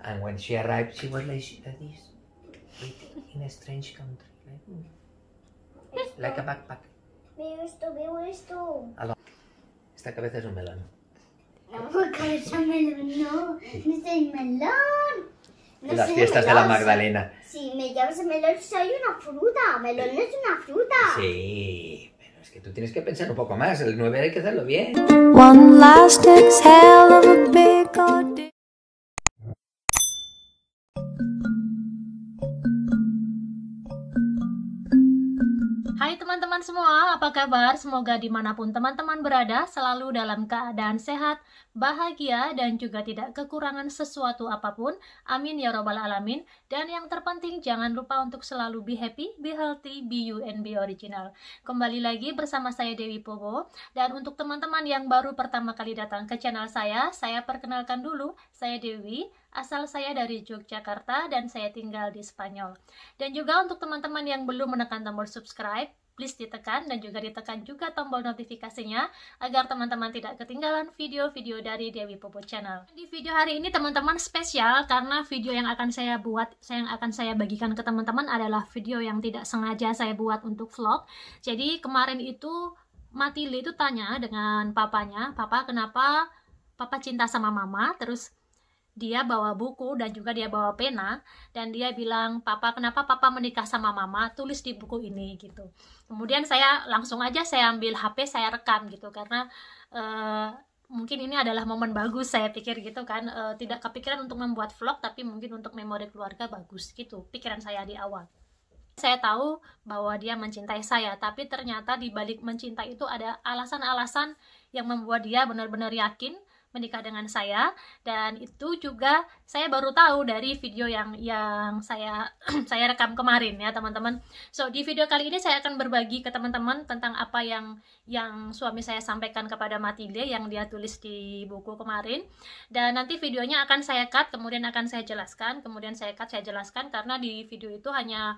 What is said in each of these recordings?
And when she arrived, she was like this, in a strange country, like a backpack. Veo esto. Esta cabeza es un melón. No, cabeza melón, no. No es el melón. No En las es el fiestas de la melón. Magdalena. Si me llamas melón, soy una fruta. Melón no es una fruta. Sí, pero es que tú tienes que pensar un poco más. El 9 hay que hacerlo bien. One last exhale of a big old day. Hai teman-teman semua, apa kabar? Semoga dimanapun teman-teman berada selalu dalam keadaan sehat, bahagia, dan juga tidak kekurangan sesuatu apapun. Amin ya robbal alamin. Dan yang terpenting jangan lupa untuk selalu be happy, be healthy, be you, and be original. Kembali lagi bersama saya Dewi Pobo. Dan untuk teman-teman yang baru pertama kali datang ke channel saya perkenalkan dulu, saya Dewi. Asal saya dari Yogyakarta dan saya tinggal di Spanyol. Dan juga untuk teman-teman yang belum menekan tombol subscribe, please ditekan dan juga ditekan juga tombol notifikasinya agar teman-teman tidak ketinggalan video-video dari Dewi Pobo Channel. Di video hari ini teman-teman spesial karena video yang akan saya buat, yang akan saya bagikan ke teman-teman adalah video yang tidak sengaja saya buat untuk vlog. Jadi kemarin itu Matilde itu tanya dengan papanya, "Papa, kenapa Papa cinta sama Mama?" Terus dia bawa buku dan juga dia bawa pena dan dia bilang, "Papa, kenapa Papa menikah sama Mama? Tulis di buku ini," gitu. Kemudian saya langsung aja saya ambil HP, saya rekam gitu karena mungkin ini adalah momen bagus, saya pikir gitu kan. Tidak kepikiran untuk membuat vlog, tapi mungkin untuk memori keluarga bagus gitu pikiran saya di awal. Saya tahu bahwa dia mencintai saya, tapi ternyata di balik mencintai itu ada alasan-alasan yang membuat dia benar-benar yakin menikah dengan saya. Dan itu juga saya baru tahu dari video yang saya saya rekam kemarin ya teman-teman. So di video kali ini saya akan berbagi ke teman-teman tentang apa yang suami saya sampaikan kepada Matilde yang dia tulis di buku kemarin. Dan nanti videonya akan saya cut, kemudian akan saya jelaskan, kemudian saya cut, saya jelaskan karena di video itu hanya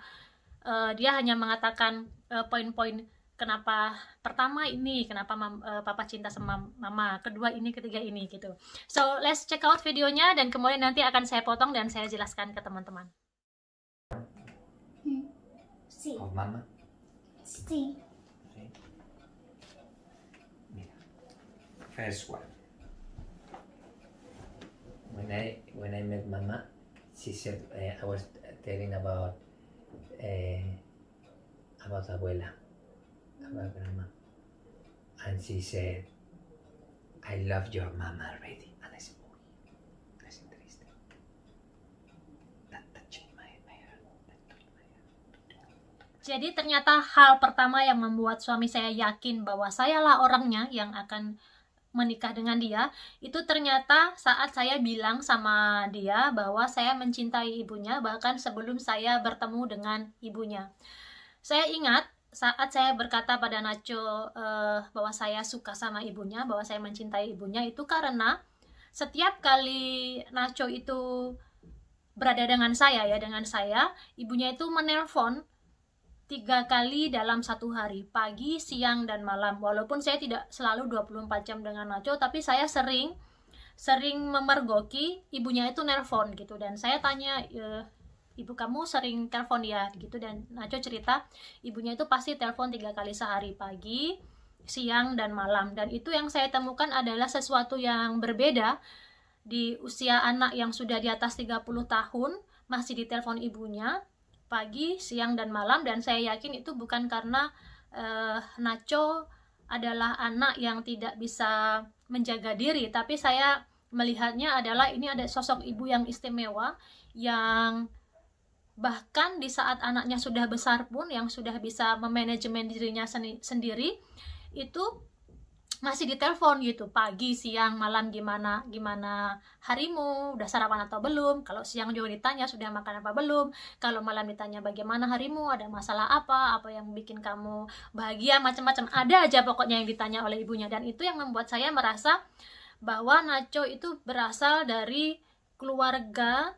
dia hanya mengatakan poin-poin kenapa pertama ini, kenapa Papa cinta sama Mama, kedua ini, ketiga ini gitu. So let's check out videonya dan kemudian nanti akan saya potong dan saya jelaskan ke teman-teman. Sí. Of Mama. Sí. Sí. Mira. First one. When I met Mama, she said I was telling about abuela. About grandma, and she said, "I love your mama already." And I said, "Oh, that's interesting. That touched my heart. That touched my heart." Jadi ternyata hal pertama yang membuat suami saya yakin bahwa sayalah orangnya yang akan menikah dengan dia, itu ternyata saat saya bilang sama dia bahwa saya mencintai ibunya bahkan sebelum saya bertemu dengan ibunya. Saya ingat saat saya berkata pada Nacho bahwa saya suka sama ibunya, bahwa saya mencintai ibunya, itu karena setiap kali Nacho itu berada dengan saya, ibunya itu menelpon 3 kali dalam 1 hari, pagi, siang, dan malam. Walaupun saya tidak selalu 24 jam dengan Nacho, tapi saya sering memergoki ibunya itu nelpon gitu. Dan saya tanya, "Ibu kamu sering telepon ya?" gitu. Dan Nacho cerita ibunya itu pasti telepon 3 kali sehari, pagi, siang, dan malam. Dan itu yang saya temukan adalah sesuatu yang berbeda di usia anak yang sudah di atas 30 tahun masih ditelepon ibunya pagi, siang, dan malam. Dan saya yakin itu bukan karena Nacho adalah anak yang tidak bisa menjaga diri, tapi saya melihatnya adalah ini ada sosok ibu yang istimewa, yang bahkan di saat anaknya sudah besar pun, yang sudah bisa memanajemen dirinya sendiri, itu masih ditelepon gitu, pagi, siang, malam, gimana harimu, udah sarapan atau belum, kalau siang juga ditanya sudah makan apa belum, kalau malam ditanya bagaimana harimu, ada masalah apa yang bikin kamu bahagia, macam-macam, ada aja pokoknya yang ditanya oleh ibunya. Dan itu yang membuat saya merasa bahwa Nacho itu berasal dari keluarga,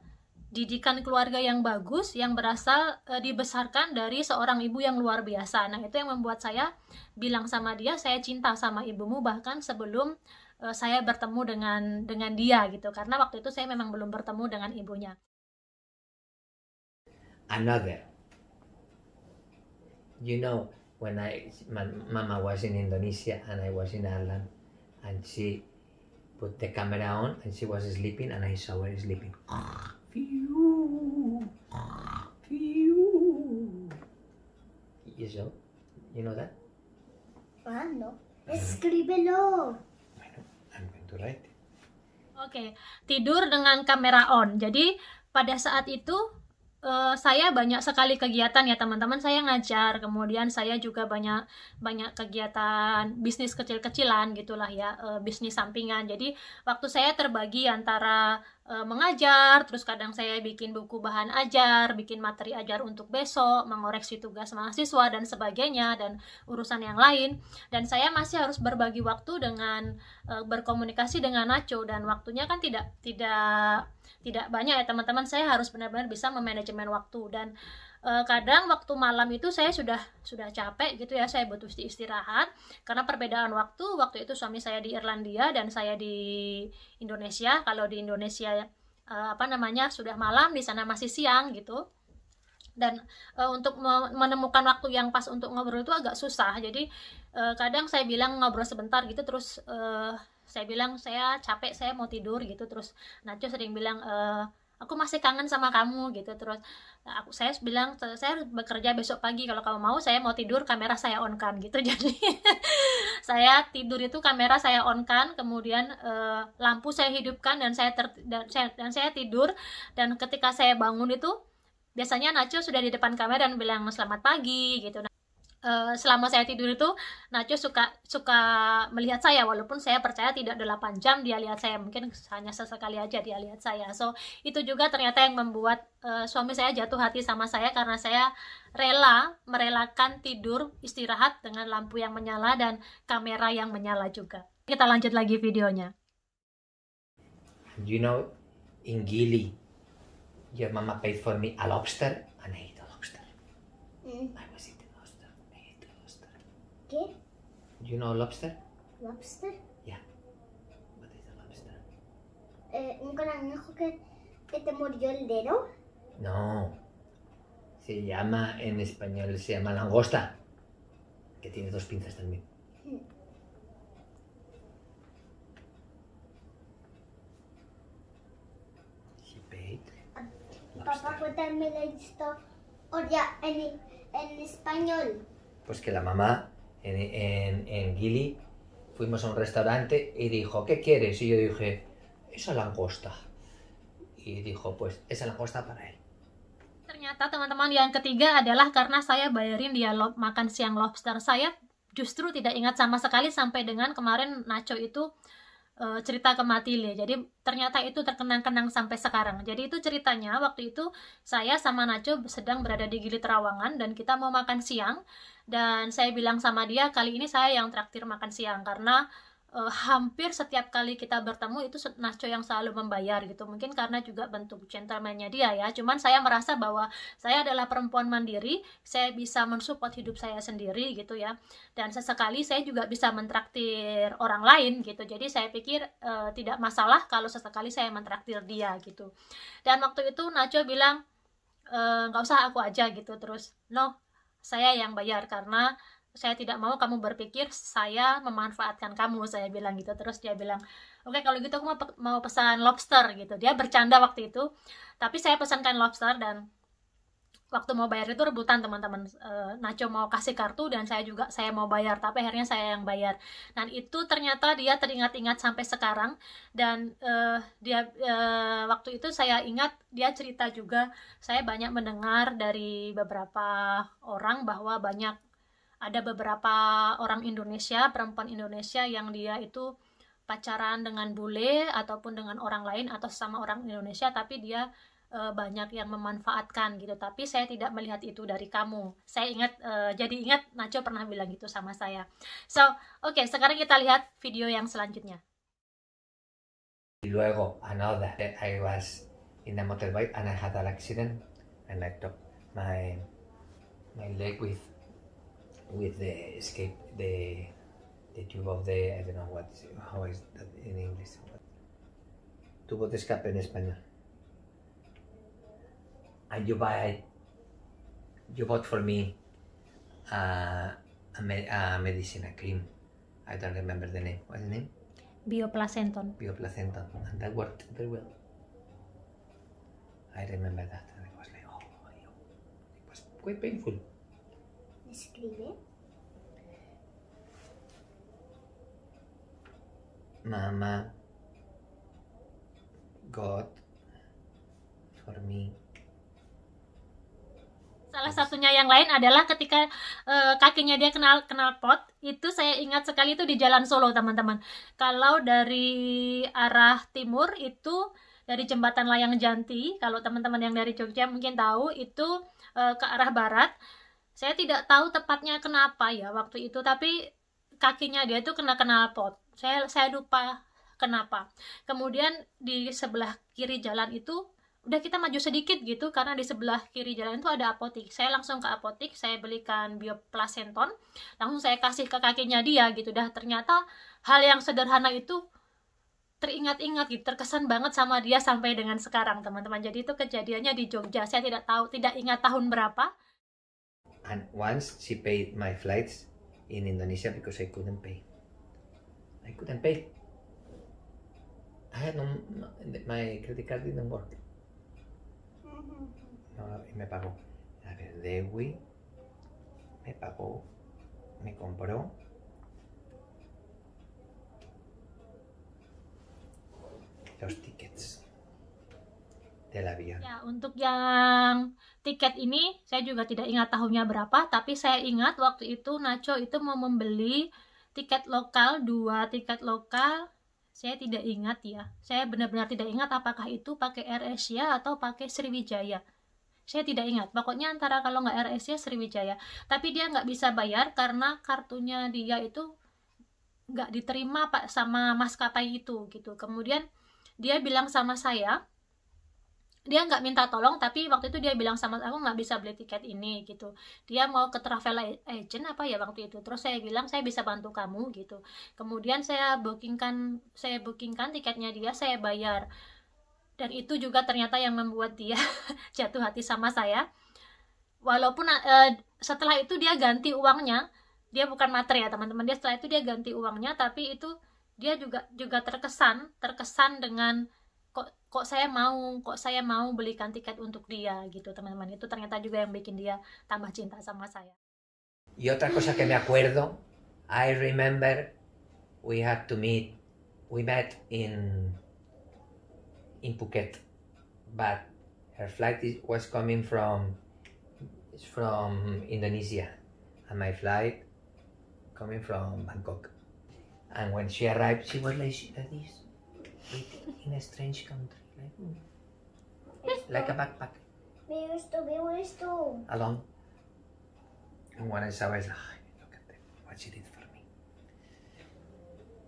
didikan keluarga yang bagus, yang berasal dibesarkan dari seorang ibu yang luar biasa. Nah itu yang membuat saya bilang sama dia, "Saya cinta sama ibumu bahkan sebelum saya bertemu dengan dia gitu, karena waktu itu saya memang belum bertemu dengan ibunya. Another, you know, when Mama was in Indonesia and I was in Ireland, and she put the camera on and she was sleeping and I saw her sleeping. You know that? Ah, no. Escríbelo. Bueno, I'm going to write it. Oke, tidur dengan kamera on. Jadi pada saat itu saya banyak sekali kegiatan ya teman-teman. Saya ngajar, kemudian saya juga banyak kegiatan bisnis kecil-kecilan gitulah ya, bisnis sampingan. Jadi waktu saya terbagi antara mengajar, terus kadang saya bikin buku bahan ajar, bikin materi ajar untuk besok, mengoreksi tugas mahasiswa dan sebagainya, dan urusan yang lain. Dan saya masih harus berbagi waktu dengan berkomunikasi dengan Nacho, dan waktunya kan tidak banyak ya teman-teman. Saya harus benar-benar bisa memanajemen waktu, dan kadang waktu malam itu saya sudah capek gitu ya, saya butuh istirahat karena perbedaan waktu itu suami saya di Irlandia dan saya di Indonesia. Kalau di Indonesia sudah malam, di sana masih siang gitu. Dan untuk menemukan waktu yang pas untuk ngobrol itu agak susah. Jadi kadang saya bilang ngobrol sebentar gitu, terus saya bilang saya capek, saya mau tidur gitu. Terus Nacho sering bilang aku masih kangen sama kamu gitu. Terus saya bilang saya harus bekerja besok pagi, kalau kamu mau saya mau tidur, kamera saya on kan gitu. Jadi saya tidur itu kamera saya on kan, kemudian lampu saya hidupkan dan saya tidur. Dan ketika saya bangun itu biasanya Nacho sudah di depan kamera dan bilang selamat pagi gitu. Selama saya tidur itu Nacho suka melihat saya, walaupun saya percaya tidak 8 jam dia lihat saya, mungkin hanya sesekali aja dia lihat saya. So itu juga ternyata yang membuat suami saya jatuh hati sama saya, karena saya merelakan tidur istirahat dengan lampu yang menyala dan kamera yang menyala juga. Kita lanjut lagi videonya. You know, in Gili, your mama paid for me a lobster and I ate a lobster. I was eating lobster. I ate a lobster. ¿Qué? You know lobster? ¿Lobster? Yeah. What is a lobster? ¿Un cangrejo que te mordió el dedo? No. Se llama, en español se llama langosta. Que tiene 2 pinzas también. She paid. Papá, cuéntame la historia en español. Pues que la mamá en Gili fuimos a un restaurante y dijo, ¿qué quieres? Y yo dije, esa langosta. Y dijo, pues esa langosta para él. Ternyata teman-teman yang ketiga adalah karena saya bayarin dia makan siang lobster. Saya justru tidak ingat sama sekali sampai dengan kemarin Nacho itu cerita ke Matilde. Jadi ternyata itu terkenang-kenang sampai sekarang. Jadi itu ceritanya, waktu itu saya sama Nacho sedang berada di Gili Trawangan dan kita mau makan siang, dan saya bilang sama dia, kali ini saya yang traktir makan siang, karena hampir setiap kali kita bertemu itu Nacho yang selalu membayar gitu. Mungkin karena juga bentuk gentleman-nya dia ya. Cuman saya merasa bahwa saya adalah perempuan mandiri, saya bisa mensupport hidup saya sendiri gitu ya. Dan sesekali saya juga bisa mentraktir orang lain gitu. Jadi saya pikir tidak masalah kalau sesekali saya mentraktir dia gitu. Dan waktu itu Nacho bilang nggak usah, aku aja gitu. Terus no, saya yang bayar karena saya tidak mau kamu berpikir saya memanfaatkan kamu, saya bilang gitu. Terus dia bilang, oke, kalau gitu aku mau pesan lobster gitu. Dia bercanda waktu itu, tapi saya pesankan lobster, dan waktu mau bayar itu rebutan teman-teman. Nacho mau kasih kartu dan saya mau bayar, tapi akhirnya saya yang bayar. Dan itu ternyata dia teringat-ingat sampai sekarang. Dan waktu itu saya ingat dia cerita juga, saya banyak mendengar dari beberapa orang bahwa ada beberapa orang Indonesia, perempuan Indonesia yang dia itu pacaran dengan bule ataupun dengan orang lain atau sama orang Indonesia, tapi dia banyak yang memanfaatkan gitu. Tapi saya tidak melihat itu dari kamu. Saya ingat, jadi ingat Nacho pernah bilang gitu sama saya. So, oke, sekarang kita lihat video yang selanjutnya. Luego, another, I was in a motorbike and I had an accident and I broke my leg with the the tube of the, I don't know how is that in English. Tubo de escape en español. And you bought for me a medicine, a cream. I don't remember the name. What's the name? Bioplacenton. Bioplacenton. And that worked very well. I remember that. And I was like, oh, it was quite painful. Escribe. Mama got for me. Salah satunya yang lain adalah ketika kakinya dia kenal pot, itu saya ingat sekali itu di Jalan Solo, teman-teman. Kalau dari arah timur itu dari Jembatan Layang Janti, kalau teman-teman yang dari Jogja mungkin tahu, itu ke arah barat. Saya tidak tahu tepatnya kenapa ya waktu itu, tapi kakinya dia itu kena knalpot. Saya lupa kenapa. Kemudian di sebelah kiri jalan itu udah kita maju sedikit gitu, karena di sebelah kiri jalan itu ada apotik. Saya langsung ke apotik, saya belikan Bioplacenton, langsung saya kasih ke kakinya dia gitu. Dah ternyata hal yang sederhana itu teringat-ingat gitu, terkesan banget sama dia sampai dengan sekarang, teman-teman. Jadi itu kejadiannya di Jogja. Saya tidak ingat tahun berapa. And once she paid my flights in Indonesia because I couldn't pay. I had my credit card didn't work. No, y me pagó. A ver, Dewi me pagó, me compró los tickets del avión. Ya, untuk yang tiket ini saya juga tidak ingat tahunnya berapa, tapi saya ingat waktu itu Nacho itu mau membeli tiket lokal, 2 tiket lokal. Saya tidak ingat ya. Saya benar-benar tidak ingat apakah itu pakai AirAsia atau pakai Sriwijaya. Saya tidak ingat. Pokoknya antara kalau nggak AirAsia, Sriwijaya. Tapi dia nggak bisa bayar karena kartunya dia itu nggak diterima Pak sama maskapai itu gitu. Kemudian dia bilang sama saya, dia nggak minta tolong, tapi waktu itu dia bilang sama aku nggak bisa beli tiket ini gitu. Dia mau ke travel agent apa ya waktu itu. Terus saya bilang saya bisa bantu kamu gitu. Kemudian saya bookingkan tiketnya dia, saya bayar. Dan itu juga ternyata yang membuat dia jatuh hati sama saya. Walaupun setelah itu dia ganti uangnya, dia bukan materi ya teman-teman. Dia setelah itu dia ganti uangnya, tapi itu dia juga terkesan dengan kok saya mau belikan tiket untuk dia gitu, teman-teman. Itu ternyata juga yang bikin dia tambah cinta sama saya. Y otra cosa que me acuerdo, I remember we met in Phuket, but her flight was coming from Indonesia, and my flight coming from Bangkok. And when she arrived, she was like this, in a strange country, like a backpack. Veo esto. Alone. And when I saw, I was like, look at that, what she did for me.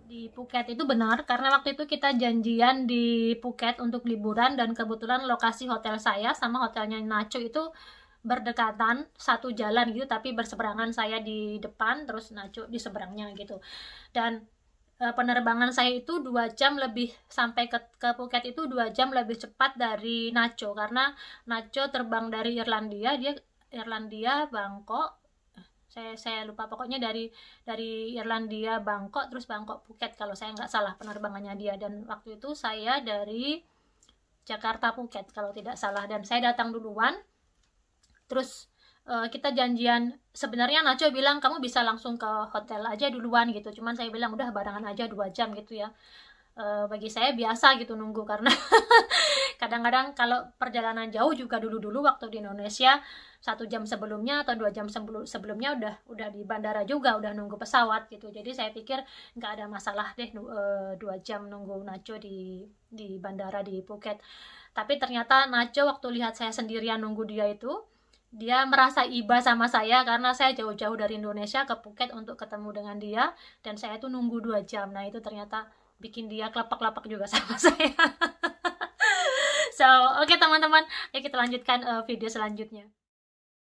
Di Phuket itu benar, karena waktu itu kita janjian di Phuket untuk liburan, dan kebetulan lokasi hotel saya sama hotelnya Nacho itu berdekatan, satu jalan gitu, tapi berseberangan. Saya di depan, terus Nacho di seberangnya gitu. Dan penerbangan saya itu 2 jam lebih, sampai ke Phuket itu 2 jam lebih cepat dari Nacho, karena Nacho terbang dari Irlandia Bangkok, saya lupa, pokoknya dari Irlandia Bangkok, terus Bangkok Phuket kalau saya nggak salah penerbangannya dia. Dan waktu itu saya dari Jakarta Phuket kalau tidak salah, dan saya datang duluan. Terus kita janjian, sebenarnya Nacho bilang kamu bisa langsung ke hotel aja duluan gitu, cuman saya bilang udah barengan aja 2 jam gitu ya. Bagi saya biasa gitu nunggu, karena kadang-kadang kalau perjalanan jauh juga dulu waktu di Indonesia 1 jam sebelumnya atau 2 jam sebelumnya udah di bandara juga, udah nunggu pesawat gitu. Jadi saya pikir nggak ada masalah deh 2 jam nunggu Nacho di bandara di Phuket. Tapi ternyata Nacho waktu lihat saya sendirian nunggu dia itu, dia merasa iba sama saya karena saya jauh-jauh dari Indonesia ke Phuket untuk ketemu dengan dia, dan saya tuh nunggu 2 jam. Nah itu ternyata bikin dia kelapak-lapak juga sama saya. So, oke teman-teman, ya kita lanjutkan video selanjutnya.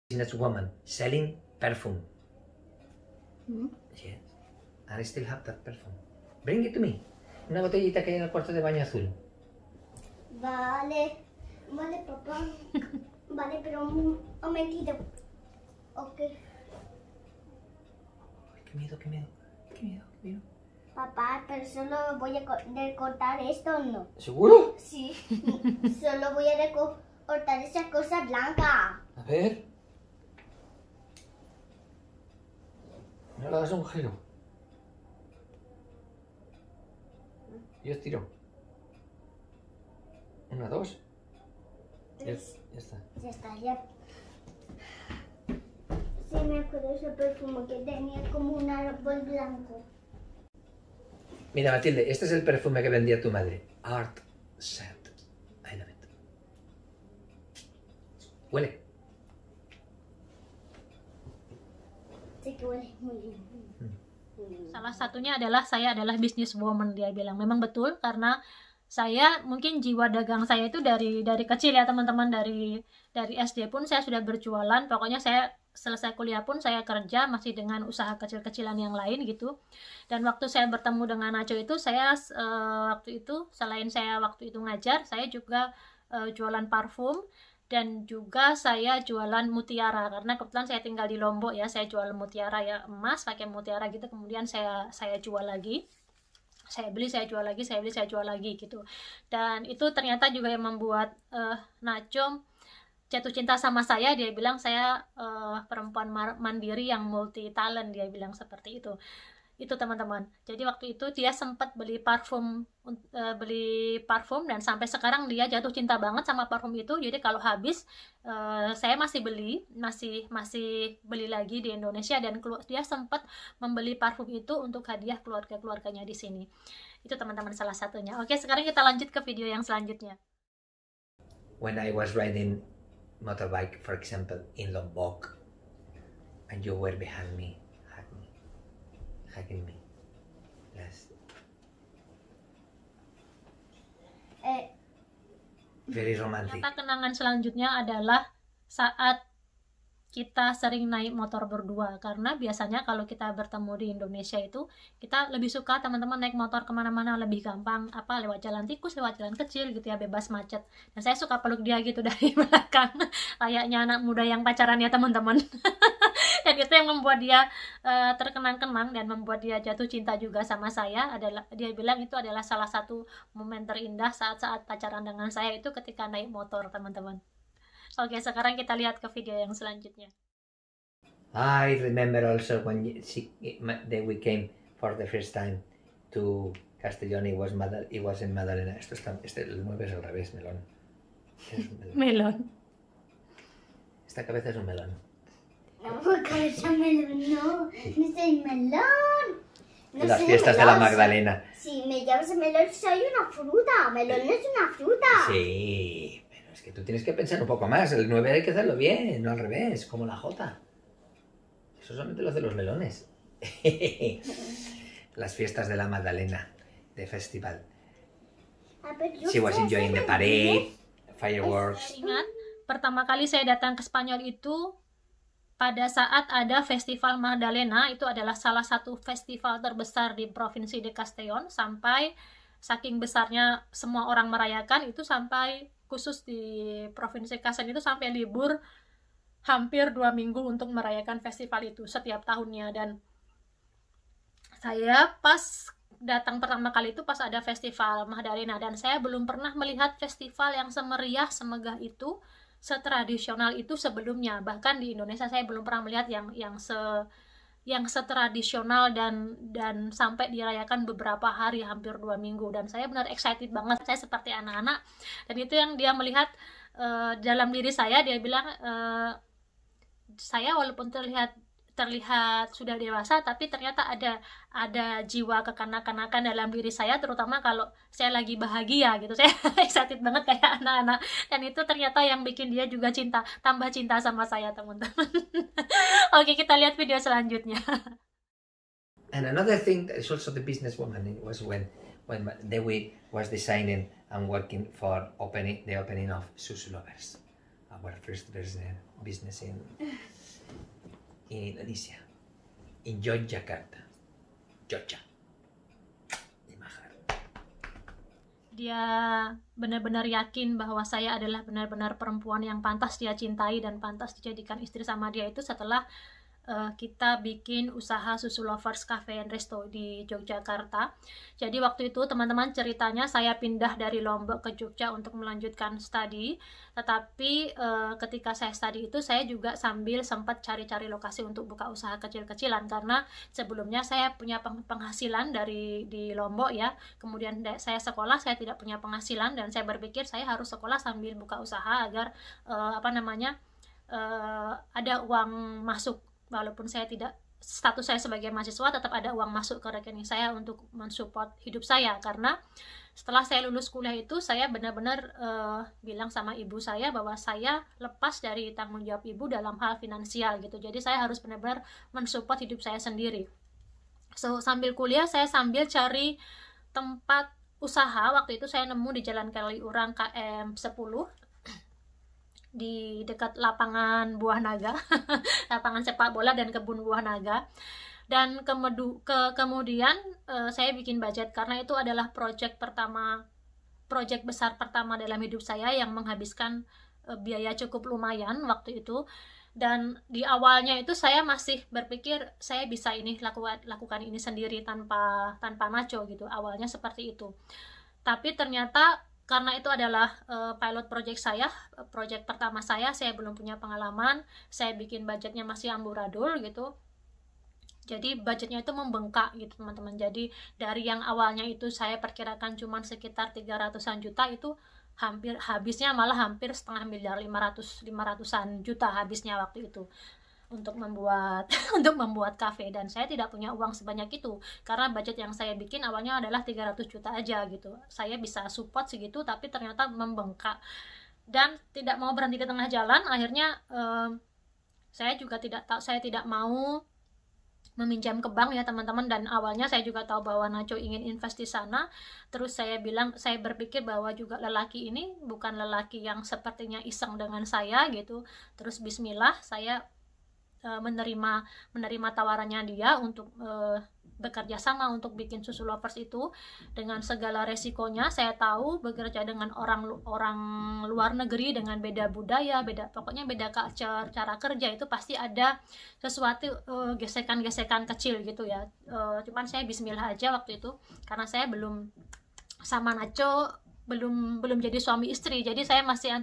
Business woman selling perfume. Yes. and I still have that perfume. Bring it to me. Una botellita que hay en el cuarto de baño azul. Vale, papá. Vale, pero un momentito. Ok. Ay, qué miedo, qué miedo. Qué miedo, qué miedo. Papá, pero solo voy a recortar esto, ¿no? ¿Seguro? Sí. Solo voy a recortar esa cosa blanca. A ver. No le das un giro. Yo estiro. 1, 2. Ya está. Ya está, ya. Sí, me acuerdo ese perfume que tenía como un árbol blanco. Mira, Matilde, este es el perfume que vendía tu madre. Art Scent. I love it. Huele. Sí que huele muy bien. Salah satunya adalah saya adalah businesswoman, dia bilang. Memang betul, karena saya mungkin jiwa dagang saya itu dari kecil ya teman-teman, dari SD pun saya sudah berjualan. Pokoknya saya selesai kuliah pun saya kerja masih dengan usaha kecil-kecilan yang lain gitu. Dan waktu saya bertemu dengan Nacho itu, saya waktu itu selain saya waktu itu ngajar, saya juga jualan parfum. Dan juga saya jualan mutiara, karena kebetulan saya tinggal di Lombok ya, saya jual mutiara ya, emas pakai mutiara gitu, kemudian saya jual lagi, saya beli, saya jual lagi, saya beli, saya jual lagi gitu. Dan itu ternyata juga yang membuat Nacho jatuh cinta sama saya. Dia bilang saya perempuan mandiri yang multi talent, dia bilang seperti itu. Itu teman-teman. Jadi waktu itu dia sempat beli parfum dan sampai sekarang dia jatuh cinta banget sama parfum itu. Jadi kalau habis saya masih beli lagi di Indonesia, dan dia sempat membeli parfum itu untuk hadiah keluarganya di sini. Itu teman-teman salah satunya. Oke, sekarang kita lanjut ke video yang selanjutnya. When I was riding motorbike, for example, in Lombok, and you were behind me, hugging me. Yes. Very romantic. Ternyata kenangan selanjutnya adalah saat kita sering naik motor berdua, karena biasanya kalau kita bertemu di Indonesia itu kita lebih suka teman-teman naik motor kemana-mana, lebih gampang lewat jalan tikus, lewat jalan kecil gitu ya, bebas macet. Dan saya suka peluk dia gitu dari belakang kayaknya anak muda yang pacaran ya teman-teman. Dan itu yang membuat dia terkenang-kenang dan membuat dia jatuh cinta juga sama saya. Dia bilang itu adalah salah satu momen terindah saat-saat pacaran dengan saya itu ketika naik motor teman-teman. Oke, sekarang kita lihat ke video yang selanjutnya. I remember also when we came for the first time to Castellón. It was in Madalena. El 9 es al revés, melón. Es un melón. Melon. Esta cabeza es un melón. No, cabeza melón, no. No soy melón. No En las soy fiestas de la melón. Magdalena. Si me llamas melón, soy una fruta. Melón es una fruta. Sí, pero es que tú tienes que pensar un poco más. El 9 hay que hacerlo bien, no al revés, como la J. Eso solamente lo hacen los melones. Las fiestas de la Magdalena, de festival. She was enjoying the parade, fireworks. Saya ingat pertama kali saya datang ke Spanyol itu pada saat ada Festival Magdalena. Itu adalah salah satu festival terbesar di Provinsi de Castellón, sampai saking besarnya semua orang merayakan itu, sampai khusus di Provinsi Castellón itu sampai libur hampir 2 minggu untuk merayakan festival itu setiap tahunnya. Dan saya pas datang pertama kali itu pas ada Festival Magdalena, dan saya belum pernah melihat festival yang semeriah, semegah itu, setradisional itu sebelumnya. Bahkan di Indonesia saya belum pernah melihat yang setradisional dan sampai dirayakan beberapa hari, hampir 2 minggu. Dan saya benar excited banget, saya seperti anak-anak. Dan itu yang dia melihat dalam diri saya. Dia bilang saya walaupun terlihat sudah dewasa, tapi ternyata ada jiwa kekanak-kanakan dalam diri saya, terutama kalau saya lagi bahagia gitu. Saya excited banget kayak anak-anak, dan itu ternyata yang bikin dia juga tambah cinta sama saya teman-teman. Oke, kita lihat video selanjutnya. And another thing that is also the businesswoman, it was when Dewi was designing and working for the opening of Sus Lovers, our first business in Indonesia, in Yogyakarta. Jogja di Mahar. Dia benar-benar yakin bahwa saya adalah benar-benar perempuan yang pantas dia cintai dan pantas dijadikan istri sama dia itu setelah kita bikin usaha Susu Lovers Cafe and Resto di Yogyakarta. Jadi waktu itu teman-teman ceritanya saya pindah dari Lombok ke Jogja untuk melanjutkan studi. Tetapi ketika saya studi itu saya juga sambil sempat cari-cari lokasi untuk buka usaha kecil-kecilan karena sebelumnya saya punya penghasilan di Lombok ya. Kemudian saya sekolah, saya tidak punya penghasilan dan saya berpikir saya harus sekolah sambil buka usaha agar ada uang masuk. Walaupun saya tidak, status saya sebagai mahasiswa, tetap ada uang masuk ke rekening saya untuk mensupport hidup saya. Karena setelah saya lulus kuliah itu, saya benar-benar bilang sama ibu saya bahwa saya lepas dari tanggung jawab ibu dalam hal finansial gitu. Jadi saya harus benar-benar mensupport hidup saya sendiri. So, sambil kuliah, saya sambil cari tempat usaha. Waktu itu saya nemu di Jalan Kaliurang KM 10. Di dekat lapangan Buah Naga, lapangan sepak bola dan kebun Buah Naga. Dan kemudian saya bikin budget karena itu adalah project besar pertama dalam hidup saya yang menghabiskan biaya cukup lumayan waktu itu. Dan di awalnya itu saya masih berpikir saya bisa lakukan ini sendiri tanpa Nacho gitu. Awalnya seperti itu. Tapi ternyata karena itu adalah pilot project saya, project pertama saya belum punya pengalaman, saya bikin budgetnya masih amburadul gitu. Jadi budgetnya itu membengkak gitu teman-teman. Jadi dari yang awalnya itu saya perkirakan cuma sekitar 300-an juta, itu habisnya malah hampir setengah miliar, 500-an juta habisnya waktu itu untuk membuat kafe. Dan saya tidak punya uang sebanyak itu karena budget yang saya bikin awalnya adalah 300 juta aja gitu. Saya bisa support segitu tapi ternyata membengkak dan tidak mau berhenti di tengah jalan. Akhirnya saya tidak mau meminjam ke bank ya teman-teman, dan awalnya saya juga tahu bahwa Nacho ingin invest di sana. Terus saya berpikir bahwa juga lelaki ini bukan lelaki yang sepertinya iseng dengan saya gitu. Terus bismillah saya menerima tawarannya dia untuk bekerja sama untuk bikin Susu Lovers itu dengan segala resikonya. Saya tahu bekerja dengan orang luar negeri dengan beda budaya, pokoknya beda culture, cara kerja itu pasti ada sesuatu gesekan-gesekan kecil gitu ya. Cuman saya bismillah aja waktu itu karena saya belum sama Nacho, belum jadi suami istri. Jadi saya masih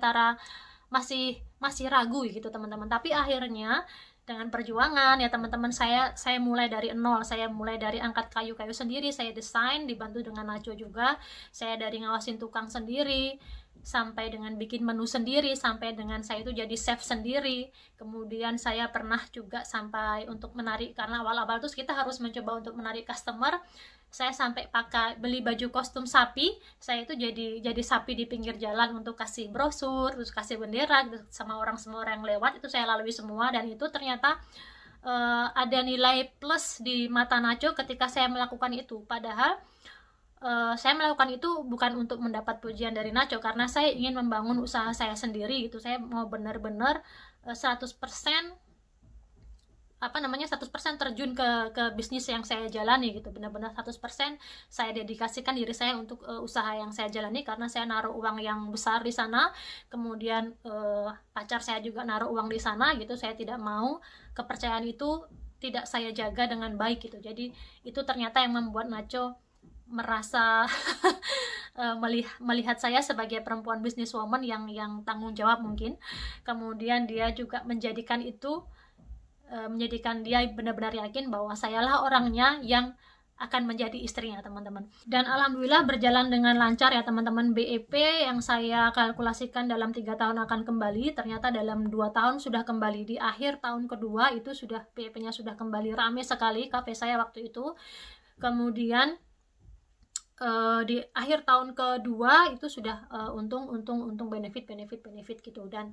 ragu gitu teman-teman. Tapi akhirnya dengan perjuangan ya teman-teman, saya mulai dari nol. Saya mulai dari angkat kayu-kayu sendiri, saya desain dibantu dengan Nacho juga. Saya dari ngawasin tukang sendiri sampai dengan bikin menu sendiri, sampai dengan saya itu jadi chef sendiri. Kemudian saya pernah juga sampai untuk menarik, karena awal-awal tuh kita harus mencoba untuk menarik customer. Saya sampai beli baju kostum sapi. Saya itu jadi sapi di pinggir jalan untuk kasih brosur, terus kasih bendera gitu, semua orang yang lewat itu saya lalui semua. Dan itu ternyata ada nilai plus di mata Nacho ketika saya melakukan itu. Padahal saya melakukan itu bukan untuk mendapat pujian dari Nacho, karena saya ingin membangun usaha saya sendiri gitu. Saya mau benar-benar 100% terjun ke bisnis yang saya jalani gitu. Benar-benar 100% saya dedikasikan diri saya untuk usaha yang saya jalani, karena saya naruh uang yang besar di sana. Kemudian pacar saya juga naruh uang di sana gitu. Saya tidak mau kepercayaan itu tidak saya jaga dengan baik gitu. Jadi itu ternyata yang membuat Nacho merasa melihat saya sebagai perempuan businesswoman yang tanggung jawab mungkin. Kemudian dia juga menjadikan dia benar-benar yakin bahwa sayalah orangnya yang akan menjadi istrinya teman-teman. Dan alhamdulillah berjalan dengan lancar ya teman-teman. BEP yang saya kalkulasikan dalam 3 tahun akan kembali, ternyata dalam 2 tahun sudah kembali. Di akhir tahun kedua itu sudah BEP-nya sudah kembali. Rame sekali kafe saya waktu itu. Kemudian di akhir tahun kedua itu sudah untung benefit gitu. Dan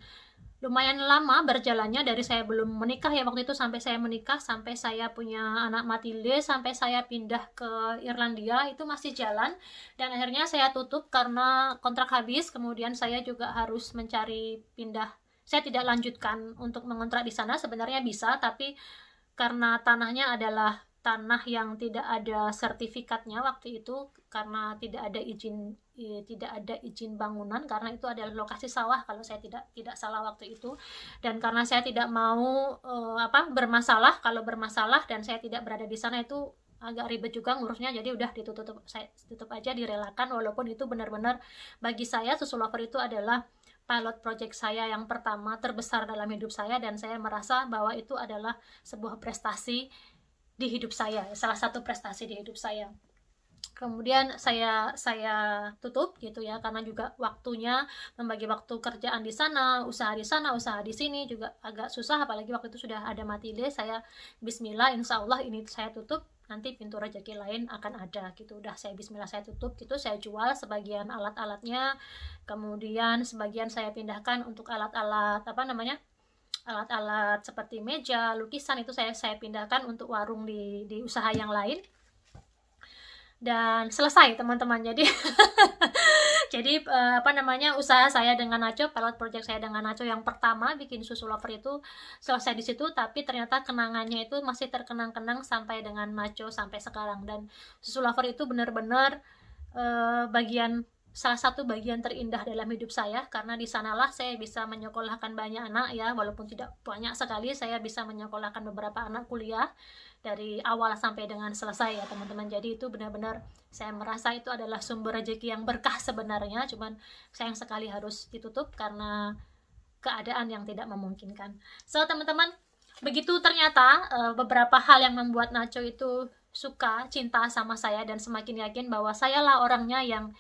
lumayan lama berjalannya dari saya belum menikah ya waktu itu sampai saya menikah, sampai saya punya anak Matilde, sampai saya pindah ke Irlandia, itu masih jalan. Dan akhirnya saya tutup karena kontrak habis. Kemudian saya juga harus mencari pindah. Saya tidak lanjutkan untuk mengontrak di sana, sebenarnya bisa, tapi karena tanahnya adalah tanah yang tidak ada sertifikatnya waktu itu, karena tidak ada izin bangunan, karena itu adalah lokasi sawah kalau saya tidak salah waktu itu. Dan karena saya tidak mau bermasalah, kalau bermasalah dan saya tidak berada di sana itu agak ribet juga ngurusnya, jadi udah saya tutup aja, direlakan. Walaupun itu benar-benar bagi saya Susu Lover itu adalah pilot project saya yang pertama terbesar dalam hidup saya, dan saya merasa bahwa itu adalah sebuah prestasi di hidup saya, salah satu prestasi di hidup saya. Kemudian saya tutup gitu ya, karena juga waktunya, membagi waktu kerjaan di sana, usaha di sini juga agak susah, apalagi waktu itu sudah ada Matilde. Saya bismillah, insya Allah ini saya tutup, nanti pintu rezeki lain akan ada gitu. Udah saya bismillah, saya tutup gitu. Saya jual sebagian alat-alatnya, kemudian sebagian saya pindahkan untuk alat-alat alat-alat seperti meja, lukisan, itu saya pindahkan untuk warung di usaha yang lain. Dan selesai teman-teman. Jadi usaha saya dengan Nacho, pilot project saya dengan Nacho yang pertama bikin Susu Lover itu selesai di situ. Tapi ternyata kenangannya itu masih terkenang-kenang sampai dengan Nacho sampai sekarang. Dan Susu Lover itu benar-benar salah satu bagian terindah dalam hidup saya, karena di sanalah saya bisa menyekolahkan banyak anak ya, walaupun tidak banyak sekali, saya bisa menyekolahkan beberapa anak kuliah dari awal sampai dengan selesai ya teman-teman. Jadi itu benar-benar saya merasa itu adalah sumber rezeki yang berkah sebenarnya, cuman sayang sekali harus ditutup karena keadaan yang tidak memungkinkan. So teman-teman, begitu ternyata beberapa hal yang membuat Nacho itu suka, cinta sama saya, dan semakin yakin bahwa sayalah orangnya yang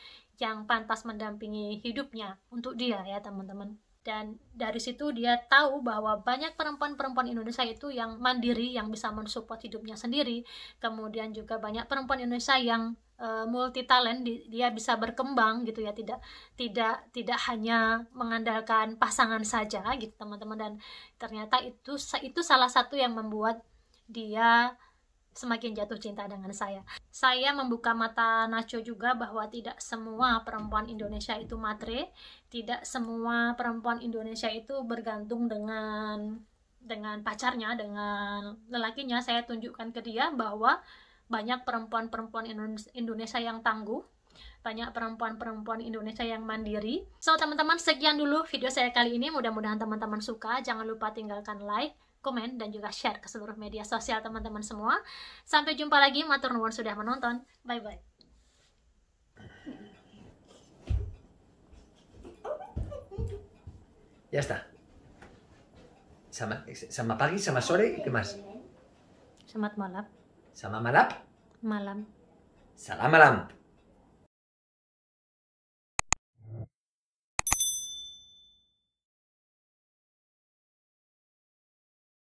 pantas mendampingi hidupnya untuk dia ya teman-teman. Dan dari situ dia tahu bahwa banyak perempuan-perempuan Indonesia itu yang mandiri, yang bisa mensupport hidupnya sendiri. Kemudian juga banyak perempuan Indonesia yang multi talent, dia bisa berkembang gitu ya, tidak hanya mengandalkan pasangan saja gitu teman-teman. Dan ternyata itu salah satu yang membuat dia semakin jatuh cinta dengan saya. Saya membuka mata Nacho juga bahwa tidak semua perempuan Indonesia itu matre, tidak semua perempuan Indonesia itu bergantung dengan pacarnya, dengan lelakinya. Saya tunjukkan ke dia bahwa banyak perempuan-perempuan Indonesia yang tangguh, banyak perempuan-perempuan Indonesia yang mandiri. So teman-teman, sekian dulu video saya kali ini, mudah-mudahan teman-teman suka. Jangan lupa tinggalkan like, komen, dan juga share ke seluruh media sosial teman-teman semua. Sampai jumpa lagi, matur nuwun sudah menonton. Bye-bye. Ya está. Sama pagi, sama sore, ¿qué más? Selamat malam. Sama malam? Malam. Salam malam.